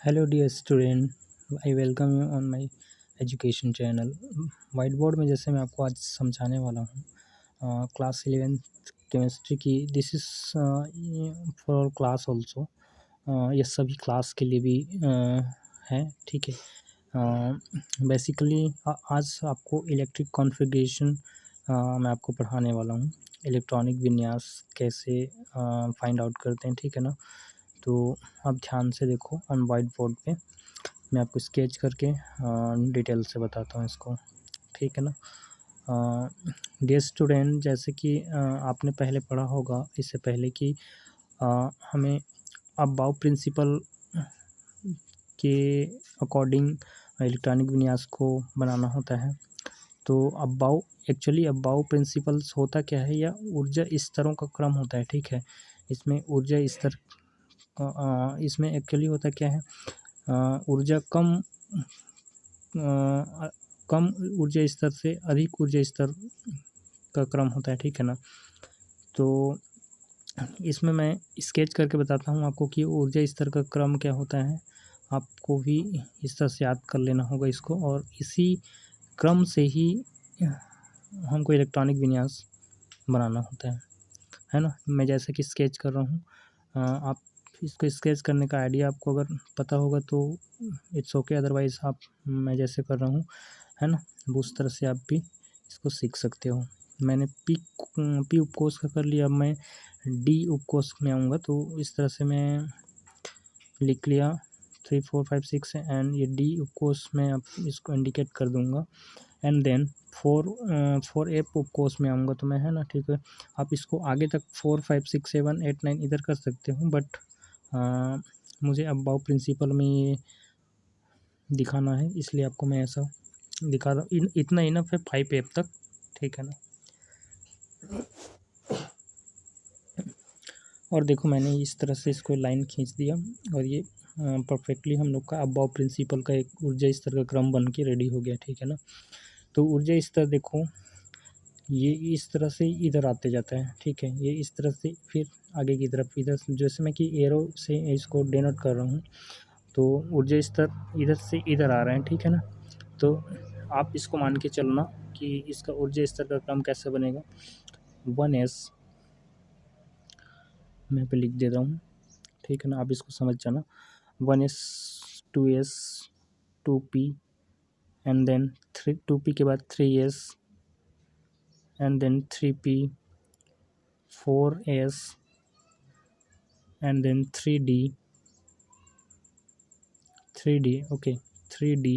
Hello dear student, I welcome you on my education channel. White board में जैसे मैं आपको आज समझाने वाला हूँ क्लास 11th केमिस्ट्री की। This is for class also, ये सभी क्लास के लिए भी है, ठीक है। बेसिकली आज आपको इलेक्ट्रिक कॉन्फ़िगरेशन मैं आपको पढ़ाने वाला हूँ। इलेक्ट्रॉनिक विन्यास कैसे फाइंड आउट करते हैं, ठीक है ना। तो आप ध्यान से देखो ऑन वाइट बोर्ड पे, मैं आपको स्केच करके डिटेल से बताता हूँ इसको, ठीक है ना। डियर स्टूडेंट, जैसे कि आपने पहले पढ़ा होगा इससे पहले कि हमें अबाव प्रिंसिपल के अकॉर्डिंग इलेक्ट्रॉनिक विन्यास को बनाना होता है। तो अबाव प्रिंसिपल्स होता क्या है, या ऊर्जा स्तरों का क्रम होता है, ठीक है। इसमें ऊर्जा स्तर इसमें एक्चुअली होता क्या है, ऊर्जा कम ऊर्जा स्तर से अधिक ऊर्जा स्तर का क्रम होता है, ठीक है ना। तो इसमें मैं स्केच करके बताता हूँ आपको कि ऊर्जा स्तर का क्रम क्या होता है। आपको भी इस तरह से याद कर लेना होगा इसको, और इसी क्रम से ही हमको इलेक्ट्रॉनिक विन्यास बनाना होता है ना। मैं जैसे कि स्केच कर रहा हूँ, आप इसको स्केच करने का आइडिया आपको अगर पता होगा तो इट्स ओके, अदरवाइज़ आप मैं जैसे कर रहा हूँ, है ना, वो उस तरह से आप भी इसको सीख सकते हो। मैंने पी उपकोष का कर लिया, अब मैं डी उपकोष में आऊँगा, तो इस तरह से मैं लिख लिया 3 4 5 6 एंड ये डी उपकोष में अब इसको इंडिकेट कर दूँगा। एंड देन फोर एफ उपकोष में आऊँगा तो मैं, है ना, ठीक है। आप इसको आगे तक 4 5 6 7 8 9 इधर कर सकते हो, बट मुझे अबाव प्रिंसिपल में ये दिखाना है, इसलिए आपको मैं ऐसा दिखा रहा हूँ। इतना इनफ है 5 एफ तक, ठीक है ना। और देखो मैंने इस तरह से इसको लाइन खींच दिया, और ये परफेक्टली हम लोग का अबाव प्रिंसिपल का एक ऊर्जा स्तर का क्रम बन के रेडी हो गया, ठीक है ना। तो ऊर्जा स्तर देखो, ये इस तरह से इधर आते जाता है, ठीक है। ये इस तरह से फिर आगे की तरफ इधर, जैसे मैं कि एरो से इसको डेनोट कर रहा हूँ, तो ऊर्जा स्तर इधर से इधर आ रहे हैं, ठीक है ना। तो आप इसको मान के चलना कि इसका ऊर्जा स्तर का क्रम कैसे बनेगा। 1s मैं पे लिख देता हूँ, ठीक है ना। आप इसको समझ जाना, 1s 2s 2p and then 2p के बाद 3s and then 3p 4s and then 3d okay, 3d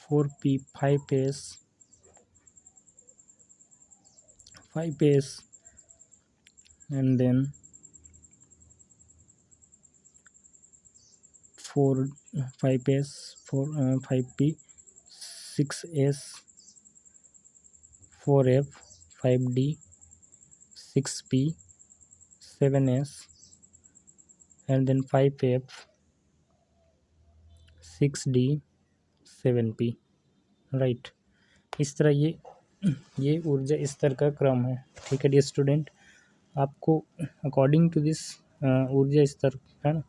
4p 5s and then 5s 5p 6s 4f 5d 6p 7s and then 5f 6d 7p, right. इस तरह ये ऊर्जा स्तर का क्रम है, ठीक है डियर स्टूडेंट। आपको अकॉर्डिंग टू दिस ऊर्जा स्तर, है ना,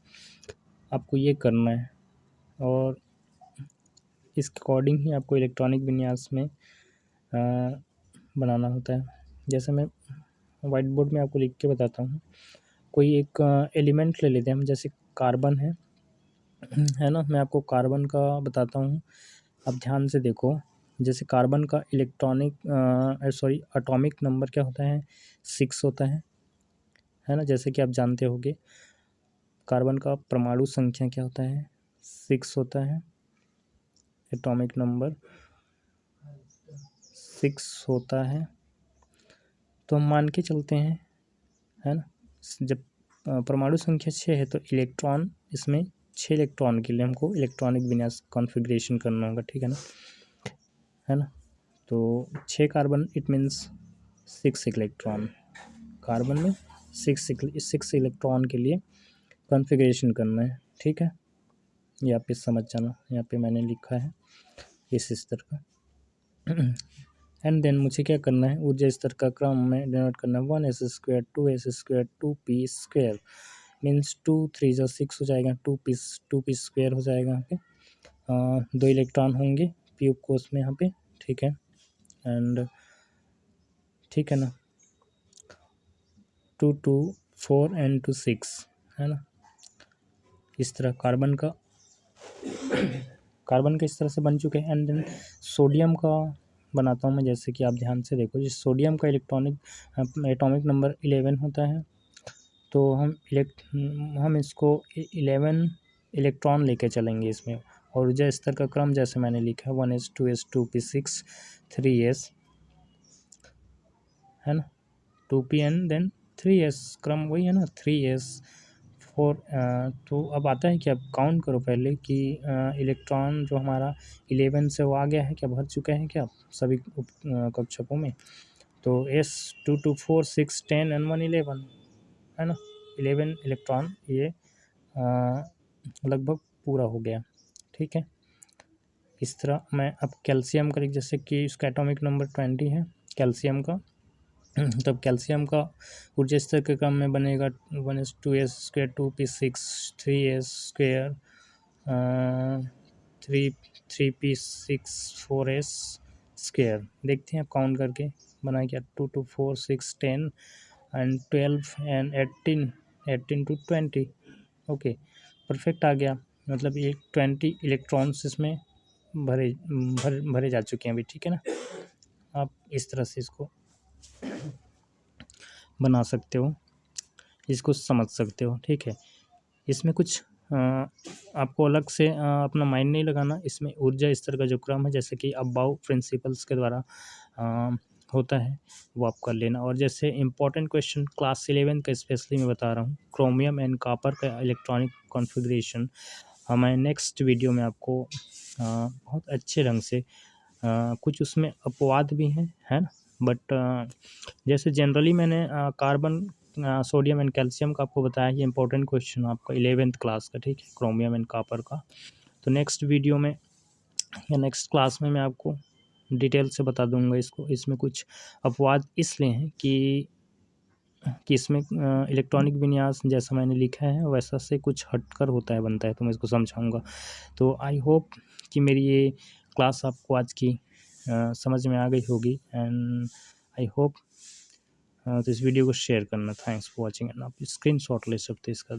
आपको ये करना है, और इस अकॉर्डिंग ही आपको इलेक्ट्रॉनिक विन्यास में बनाना होता है। जैसे मैं वाइट बोर्ड में आपको लिख के बताता हूँ। कोई एक एलिमेंट ले लेते हैं हम, जैसे कार्बन है ना। मैं आपको कार्बन का बताता हूँ, अब ध्यान से देखो। जैसे कार्बन का एटॉमिक नंबर क्या होता है, 6 होता है ना। जैसे कि आप जानते होंगे कार्बन का परमाणु संख्या क्या होता है, 6 होता है। एटॉमिक नंबर 6 होता है, तो हम मान के चलते हैं, है ना। जब परमाणु संख्या 6 है तो इलेक्ट्रॉन, इसमें 6 इलेक्ट्रॉन के लिए हमको इलेक्ट्रॉनिक विन्यास कॉन्फ़िगरेशन करना होगा, ठीक है ना, है ना। तो 6 carbon it means 6 electron, carbon में 6 इलेक्ट्रॉन के लिए कॉन्फ़िगरेशन करना है, ठीक है। ये आप इस समझ जाना, यहाँ पे मैंने लिखा है इस स्तर का। एंड देन मुझे क्या करना है, ऊर्जा स्तर का क्रम में डिनोट करना है 1s² 2s² 2p²। मीन्स 2 3 जा 6 हो जाएगा, 2 पी स्क्वायर हो जाएगा यहाँ पे। 2 इलेक्ट्रॉन होंगे पी कोष में यहाँ पे, ठीक है। एंड ठीक है ना, 2 2 4 एंड 2 6 है ना। इस तरह कार्बन का इस तरह से बन चुके हैं। एंड देन सोडियम का बनाता हूँ मैं, जैसे कि आप ध्यान से देखो, जिस सोडियम का एटॉमिक नंबर 11 होता है, तो हम इसको 11 इलेक्ट्रॉन लेके चलेंगे इसमें। और ऊर्जा स्तर का क्रम जैसे मैंने लिखा है 1s 2s 2p6 3s है ना, 2p एंड देन 3s, क्रम वही है ना, 3s 4। तो अब आता है कि अब काउंट करो पहले कि इलेक्ट्रॉन जो हमारा 11 से वो आ गया है क्या, भर चुका है क्या सभी कक्षकों में। तो s 2 2 4 6 10 एंड 1 11 है ना, 11 इलेक्ट्रॉन ये लगभग पूरा हो गया, ठीक है। इस तरह मैं अब कैल्शियम का, जैसे कि इसका एटॉमिक नंबर 20 है कैल्शियम का, तब कैल्शियम का ऊर्जा स्तर के क्रम में बनेगा 1s 2s square 2p6 3s square 3p6 4s square. देखते हैं आप काउंट करके बनाए क्या, 2 2 4 6 10 and 12 and 18 to 20। Okay, perfect आ गया, मतलब ये 20 इलेक्ट्रॉन्स इसमें भरे जा चुके हैं अभी, ठीक है ना। आप इस तरह से इसको बना सकते हो, इसको समझ सकते हो, ठीक है। इसमें कुछ आपको अलग से अपना माइंड नहीं लगाना। इसमें ऊर्जा स्तर का जो क्रम है, जैसे कि अबाउ प्रिंसिपल्स के द्वारा होता है, वो आप कर लेना। और जैसे इंपॉर्टेंट क्वेश्चन क्लास 11 का स्पेशली मैं बता रहा हूँ, क्रोमियम एंड कॉपर का इलेक्ट्रॉनिक कॉन्फ़िगरेशन, मैं नेक्स्ट वीडियो में आपको बहुत अच्छे ढंग से कुछ उसमें अपवाद भी हैं, है ना, बट जैसे जनरली मैंने कार्बन सोडियम एंड कैल्शियम का आपको बताया, ये इंपॉर्टेंट क्वेश्चन आपका 11th क्लास का, ठीक है, क्रोमियम एंड कॉपर का। तो नेक्स्ट वीडियो में या नेक्स्ट क्लास में मैं आपको डिटेल से बता दूंगा इसको। इसमें कुछ अपवाद इसलिए हैं कि इसमें इलेक्ट्रॉनिक विन्यास जैसा मैंने लिखा है वैसा से कुछ हटकर होता है, बनता है, तो मैं इसको समझाऊंगा। तो आई होप कि मेरी ये क्लास आपको आज की समझ में आ गई होगी, एंड आई होप तो इस वीडियो को शेयर करना। थैंक्स फॉर वॉचिंग, एंड आप स्क्रीनशॉट ले सकते हैं इसका।